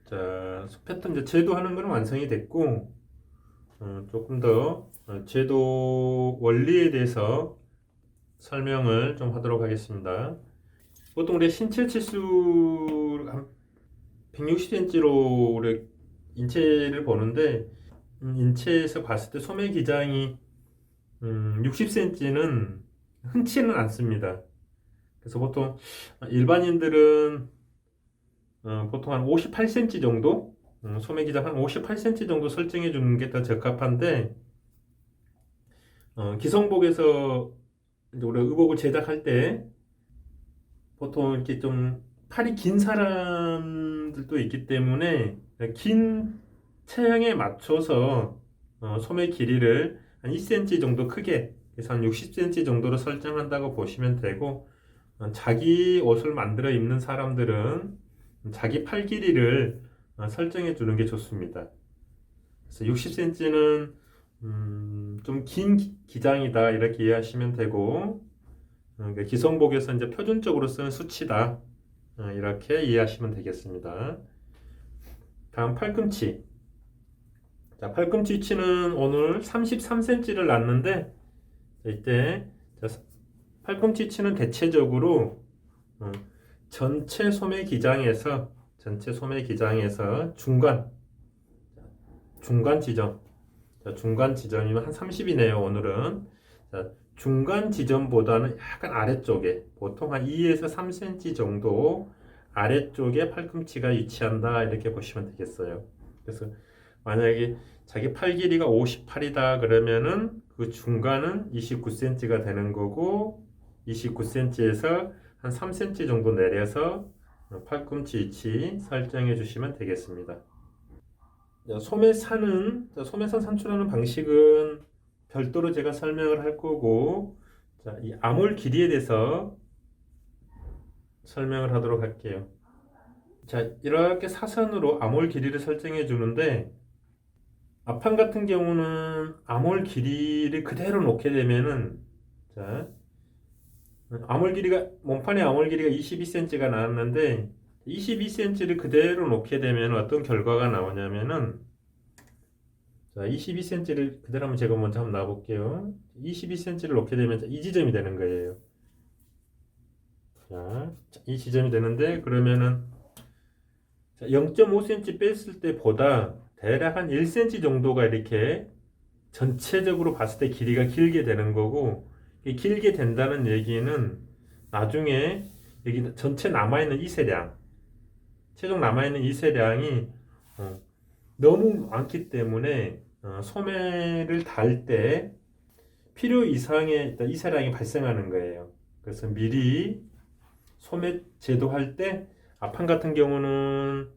자, 패턴 이제 제도하는 거는 완성이 됐고, 조금 더 제도 원리에 대해서 설명을 좀 하도록 하겠습니다. 보통 우리 신체 치수 한 160cm로 우리 인체를 보는데, 인체에서 봤을 때 소매 기장이 60cm는 흔치는 않습니다. 그래서 보통 일반인들은 보통 한 58cm 정도, 소매 기장 한 58cm 정도 설정해 주는 게 더 적합한데, 기성복에서 이제 우리 의복을 제작할 때 보통 이렇게 좀 팔이 긴 사람들도 있기 때문에 긴 체형에 맞춰서 소매 길이를 한 2cm 정도 크게, 그래서 한 60cm 정도로 설정한다고 보시면 되고, 자기 옷을 만들어 입는 사람들은 자기 팔 길이를 설정해 주는 게 좋습니다. 그래서 60cm는 좀 긴 기장이다 이렇게 이해하시면 되고, 그러니까 기성복에서 이제 표준적으로 쓰는 수치다 이렇게 이해하시면 되겠습니다. 다음 팔꿈치. 자, 팔꿈치 위치는 오늘 33cm를 놨는데, 이때 팔꿈치 위치는 대체적으로 전체 소매 기장에서 중간 지점. 자, 중간 지점이면 한 30이네요, 오늘은. 자, 중간 지점보다는 약간 아래쪽에, 보통 한 2에서 3cm 정도 아래쪽에 팔꿈치가 위치한다, 이렇게 보시면 되겠어요. 그래서 만약에 자기 팔 길이가 58이다 그러면은 그 중간은 29cm가 되는 거고, 29cm에서 한 3cm 정도 내려서 팔꿈치 위치 설정해 주시면 되겠습니다. 소매산 산출하는 방식은 별도로 제가 설명을 할 거고, 자, 이 암홀 길이에 대해서 설명을 하도록 할게요. 자, 이렇게 사선으로 암홀 길이를 설정해 주는데, 앞판 같은 경우는 암홀 길이를 그대로 놓게 되면은, 자, 몸판의 암홀 길이가 22cm가 나왔는데, 22cm를 그대로 놓게 되면 어떤 결과가 나오냐면은, 자, 22cm를 그대로 하면 제가 먼저 한번 놔볼게요. 22cm를 놓게 되면 이 지점이 되는 거예요. 자, 이 지점이 되는데, 그러면은 0.5cm 뺐을 때보다 대략 한 1cm 정도가 이렇게 전체적으로 봤을 때 길이가 길게 되는 거고, 이 길게 된다는 얘기는 나중에 여기 전체 남아있는 이세량, 최종 남아있는 이세량이 너무 많기 때문에 소매를 달 때 필요 이상의 이세량이 발생하는 거예요. 그래서 미리 소매 제도할 때 앞판 같은 경우는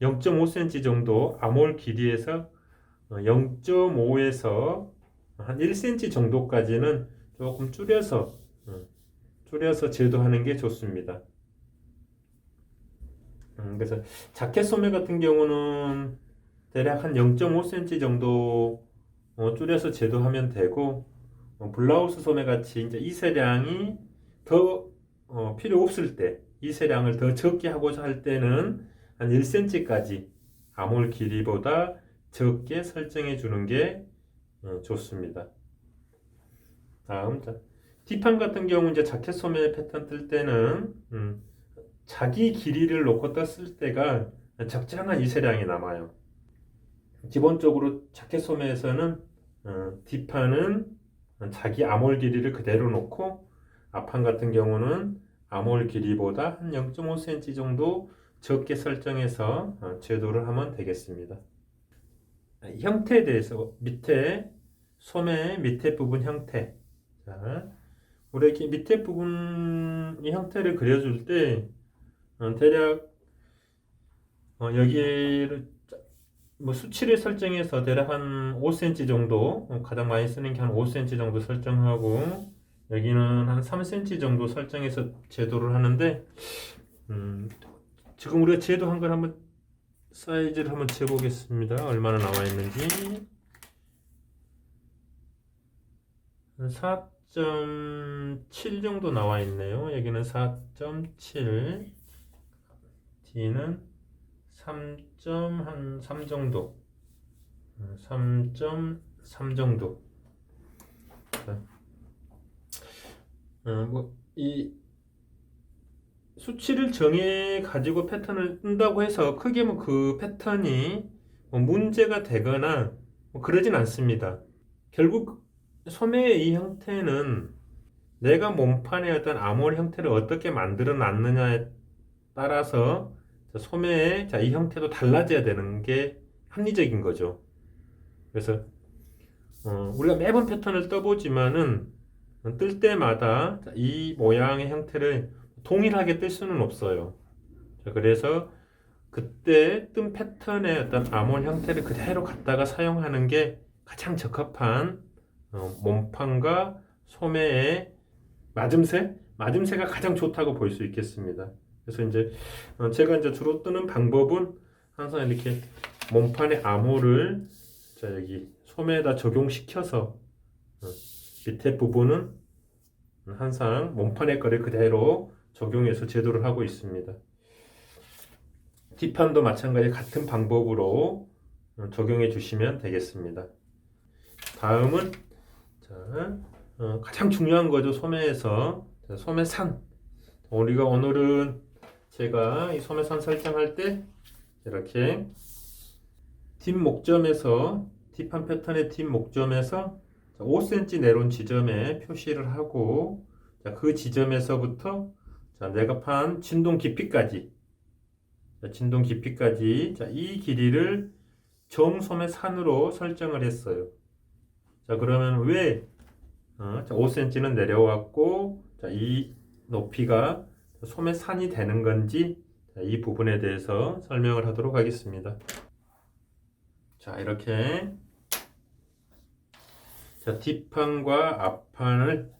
0.5cm 정도 암홀 길이에서 0.5에서 한 1cm 정도까지는 조금 줄여서 제도하는 게 좋습니다. 그래서 자켓 소매 같은 경우는 대략 한 0.5cm 정도 줄여서 제도하면 되고, 블라우스 소매 같이 이제 이세량이 더 필요 없을 때, 이세량을 더 적게 하고자 할 때는 한 1cm까지 암홀 길이보다 적게 설정해 주는 게 좋습니다. 다음, 자, 뒷판 같은 경우 이제 자켓 소매 패턴 뜰 때는 자기 길이를 놓고 떴을 때가 적정한 이세량이 남아요. 기본적으로 자켓 소매에서는 뒷판은 자기 암홀 길이를 그대로 놓고, 앞판 같은 경우는 암홀 길이보다 한 0.5cm 정도 적게 설정해서 제도를 하면 되겠습니다. 형태에 대해서 소매 밑에 부분 형태. 자, 우리 이렇게 밑에 부분 이 형태를 그려줄 때 대략 여기를 뭐 수치를 설정해서 대략 한 5cm 정도, 가장 많이 쓰는 게 한 5cm 정도 설정하고, 여기는 한 3cm 정도 설정해서 제도를 하는데, 지금 우리가 제도한 걸 한번 사이즈를 한번 재보겠습니다. 얼마나 나와 있는지. 4.7 정도 나와 있네요. 여기는 4.7, D는 3.3 정도. 3.3 정도. 이 수치를 정해 가지고 패턴을 뜬다고 해서 크게 그 패턴이 문제가 되거나 그러진 않습니다. 결국 소매의 이 형태는 내가 몸판의 어떤 아몰 형태를 어떻게 만들어 놨느냐에 따라서 소매의 이 형태도 달라져야 되는 게 합리적인 거죠. 그래서 우리가 매번 패턴을 떠보지만은 뜰 때마다 이 모양의 형태를 동일하게 뜰 수는 없어요. 그래서 그때 뜬 패턴의 어떤 아몰 형태를 그대로 갖다가 사용하는 게 가장 적합한 몸판과 소매의 맞음새가 가장 좋다고 볼 수 있겠습니다. 그래서 이제 제가 이제 주로 뜨는 방법은 항상 이렇게 몸판의 암호를 여기 소매에다 적용시켜서 밑에 부분은 항상 몸판의 거를 그대로 적용해서 제도를 하고 있습니다. 뒷판도 마찬가지 같은 방법으로 적용해 주시면 되겠습니다. 다음은 가장 중요한 거죠. 소매에서 소매산. 우리가 오늘은 제가 이 소매산 설정할 때 이렇게 뒷목점에서 뒷판 패턴의 뒷목점에서 5cm 내려온 지점에 표시를 하고 그 지점에서부터 내가 판 진동 깊이까지 이 길이를 정소매산으로 설정을 했어요. 자, 그러면 왜 5cm는 내려왔고 이 높이가 소매산이 되는 건지 이 부분에 대해서 설명을 하도록 하겠습니다. 자, 이렇게 뒷판과 앞판을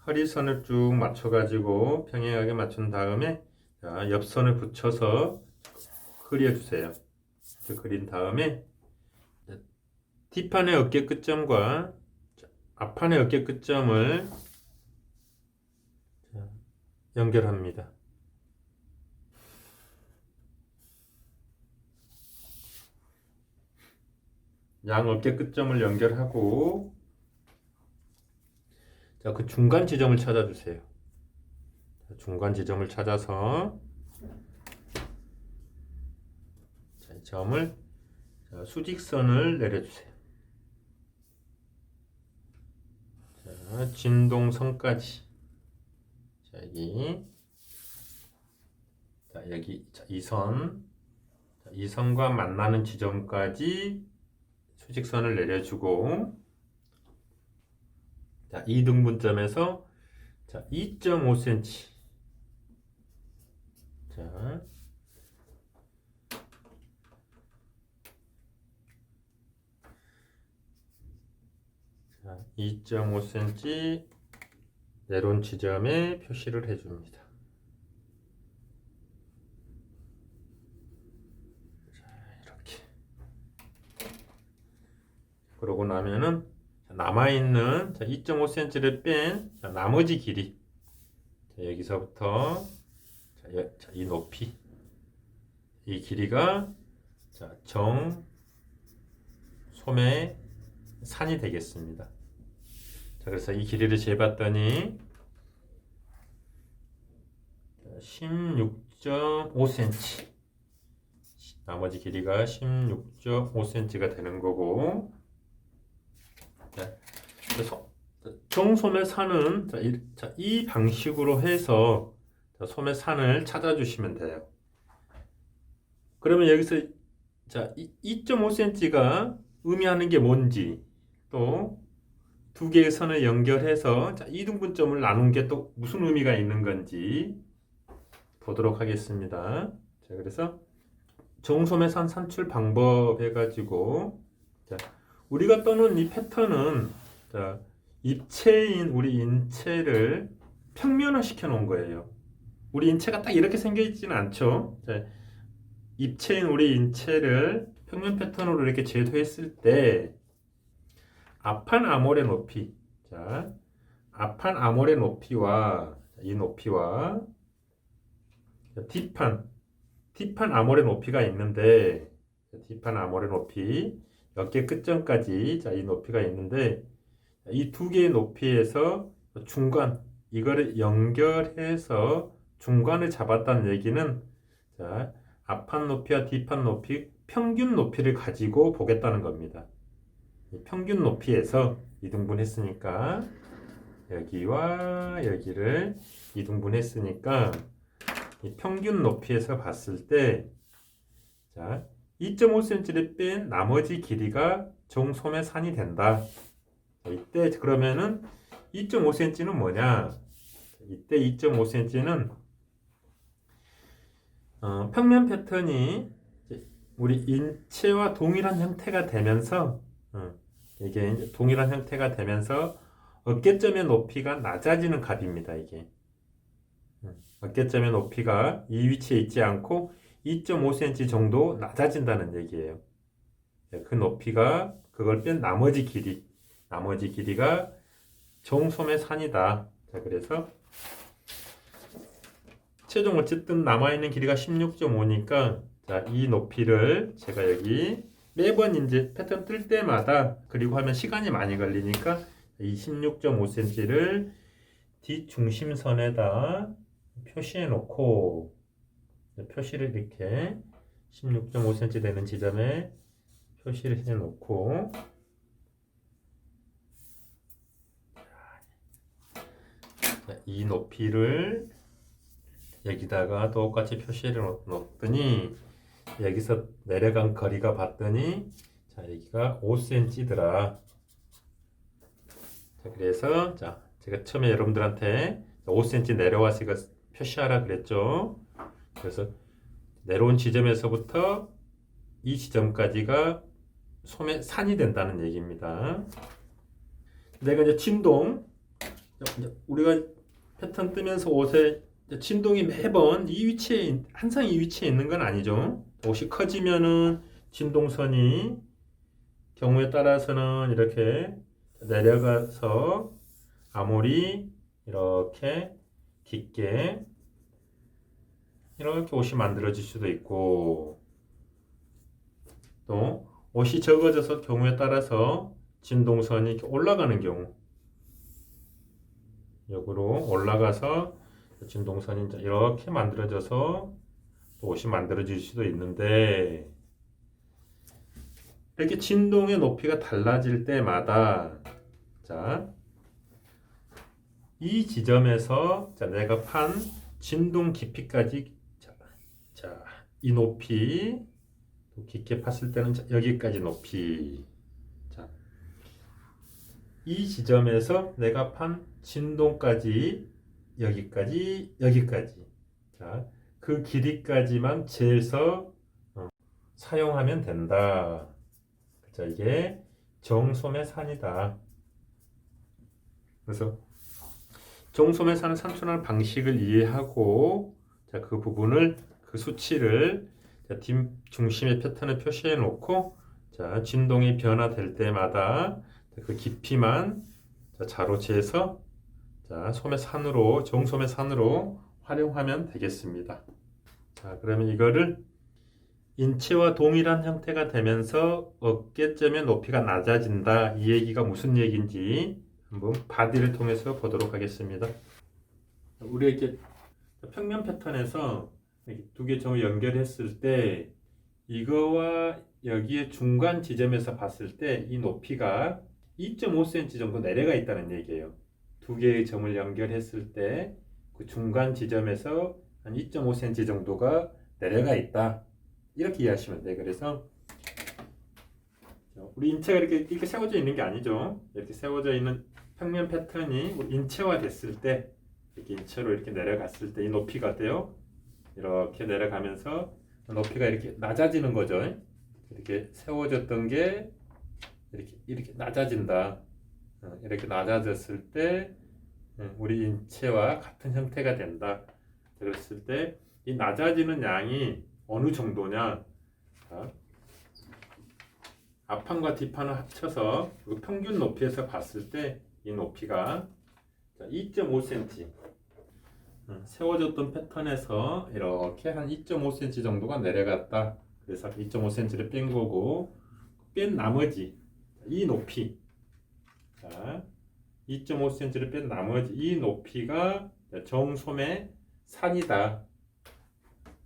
허리선을 쭉 맞춰 가지고 평행하게 맞춘 다음에 옆선을 붙여서 그려 주세요. 그린 다음에 뒷판의 어깨 끝점과 앞판의 어깨 끝점을 연결합니다. 양 어깨 끝점을 연결하고 그 중간 지점을 찾아주세요. 중간 지점을 찾아서 이 점을 수직선을 내려주세요. 진동선까지 여기 이 선과 만나는 지점까지 수직선을 내려주고 이 등분점에서 2.5cm 자, 2.5cm 내려온 지점에 표시를 해줍니다. 이렇게 그러고 나면은 남아있는 2.5cm를 뺀 나머지 길이 여기서부터 이 높이 이 길이가 정 소매 산이 되겠습니다. 그래서 이 길이를 재봤더니 16.5cm 나머지 길이가 16.5cm가 되는 거고 그래서 정소매산은 이 방식으로 해서 소매산을 찾아주시면 돼요. 그러면 여기서 2.5cm가 의미하는 게 뭔지 또 두 개의 선을 연결해서 이등분점을 나눈 게 또 무슨 의미가 있는 건지 보도록 하겠습니다. 자, 그래서 정소매산 산출 방법 해가지고 우리가 떠는 이 패턴은 입체인 우리 인체를 평면화 시켜 놓은 거예요. 우리 인체가 딱 이렇게 생겨 있지는 않죠. 입체인 우리 인체를 평면 패턴으로 이렇게 제도했을 때 앞판 아몰의 높이 앞판 아몰의 높이와 이 높이와 뒷판 뒷판 아모레 높이가 있는데, 뒷판 아모레 높이 어깨 끝점까지 자, 이 높이가 있는데, 이 두 개의 높이에서 중간 이거를 연결해서 중간을 잡았다는 얘기는, 자, 앞판 높이와 뒷판 높이 평균 높이를 가지고 보겠다는 겁니다. 이 평균 높이에서 이등분했으니까 여기와 여기를 이등분했으니까 이 평균 높이에서 봤을 때, 자, 2.5cm를 뺀 나머지 길이가 정소매산이 된다. 이때 그러면은 2.5cm는 뭐냐? 이때 2.5cm는 평면 패턴이 우리 인체와 동일한 형태가 되면서 이게 이제 동일한 형태가 되면서 어깨점의 높이가 낮아지는 값입니다. 이게 어깨점의 높이가 이 위치에 있지 않고 2.5cm 정도 낮아진다는 얘기예요. 그 높이가 그걸 뺀 나머지 길이가 정소매산이다. 자, 그래서 최종 어쨌든 남아있는 길이가 16.5니까 자, 이 높이를 제가 여기 매번 이제 패턴 뜰 때마다 그리고 하면 시간이 많이 걸리니까 이 16.5cm를 뒷중심선에다 표시해 놓고 표시를 이렇게 16.5cm 되는 지점에 표시를 해 놓고 이 높이를 여기다가 똑같이 표시를 놓더니 여기서 내려간 거리가 봤더니 자, 여기가 5cm더라. 자, 그래서 자, 제가 처음에 여러분들한테 5cm 내려와서 이거 표시하라 그랬죠. 그래서 내려온 지점에서부터 이 지점까지가 소매산이 된다는 얘기입니다. 내가 이제 진동, 우리가 패턴 뜨면서 옷에 진동이 매번 이 위치에 항상 이 위치에 있는 건 아니죠. 옷이 커지면은 진동선이 경우에 따라서는 이렇게 내려가서 아모리 이렇게 깊게 이렇게 옷이 만들어질 수도 있고, 또 옷이 적어져서 경우에 따라서 진동선이 이렇게 올라가는 경우, 역으로 올라가서 진동선이 이렇게 만들어져서 또 옷이 만들어질 수도 있는데, 이렇게 진동의 높이가 달라질 때마다 자, 이 지점에서 자, 내가 판 진동 깊이까지 자, 이 높이 깊게 팠을 때는 자, 여기까지 높이, 자, 이 지점에서 내가 판 진동까지 여기까지 자, 그 길이까지만 재서 사용하면 된다. 그죠? 이게 정소매산이다. 그래서 정소매산을 산출하는 방식을 이해하고 자, 그 부분을 그 수치를 자, 뒷중심의 패턴을 표시해 놓고 자, 진동이 변화될 때마다 그 깊이만 자, 자로 재서 자, 소매산으로 정소매산으로 활용하면 되겠습니다. 자, 그러면 이거를 인체와 동일한 형태가 되면서 어깨점의 높이가 낮아진다. 이 얘기가 무슨 얘기인지 한번 바디를 통해서 보도록 하겠습니다. 우리가 이렇게 평면 패턴에서 두 개 점을 연결했을 때 이거와 여기에 중간 지점에서 봤을 때 이 높이가 2.5cm 정도 내려가 있다는 얘기예요. 두 개의 점을 연결했을 때 그 중간 지점에서 한 2.5cm 정도가 내려가 있다. 이렇게 이해하시면 돼요. 그래서 우리 인체가 이렇게 세워져 있는 게 아니죠. 이렇게 세워져 있는 평면 패턴이 인체화 됐을 때 이렇게 인체로 이렇게 내려갔을 때 이 높이가 돼요. 이렇게 내려가면서 높이가 이렇게 낮아지는 거죠. 이렇게 세워졌던 게 이렇게 낮아진다. 이렇게 낮아졌을 때 우리 인체와 같은 형태가 된다. 그랬을 때 이 낮아지는 양이 어느 정도냐? 자, 앞판과 뒷판을 합쳐서 평균 높이에서 봤을 때 이 높이가 2.5cm. 세워졌던 패턴에서 이렇게 한 2.5cm 정도가 내려갔다. 그래서 2.5cm를 뺀 거고, 뺀 나머지 이 높이, 자, 2.5cm를 뺀 나머지 이 높이가 정소매 산이다.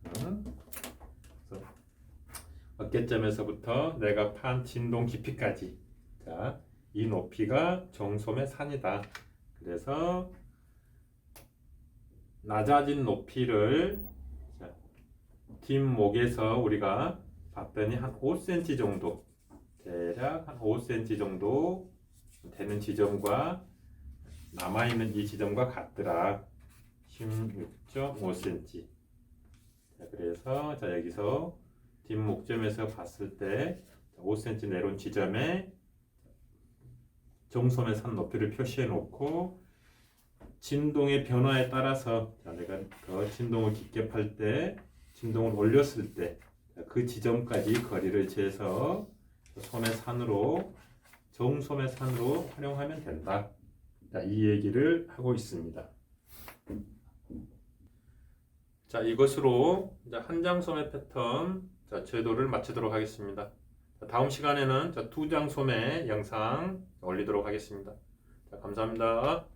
그래서 어깨점에서부터 내가 판 진동 깊이까지, 자, 이 높이가 정소매 산이다. 그래서 낮아진 높이를 뒷목에서 우리가 봤더니 한 5cm 정도, 대략 한 5cm 정도 되는 지점과 남아있는 이 지점과 같더라. 16.5cm. 자, 그래서 자, 여기서 뒷목점에서 봤을 때 5cm 내려온 지점에 정소매 산 높이를 표시해 놓고, 진동의 변화에 따라서 자, 내가 더 진동을 깊게 팔 때, 진동을 올렸을 때 그 지점까지 거리를 재서 소매산으로, 정소매산으로 활용하면 된다. 자, 이 얘기를 하고 있습니다. 자, 이것으로 한장 소매 패턴 제도를 마치도록 하겠습니다. 자, 다음 시간에는 2장 소매 영상 올리도록 하겠습니다. 자, 감사합니다.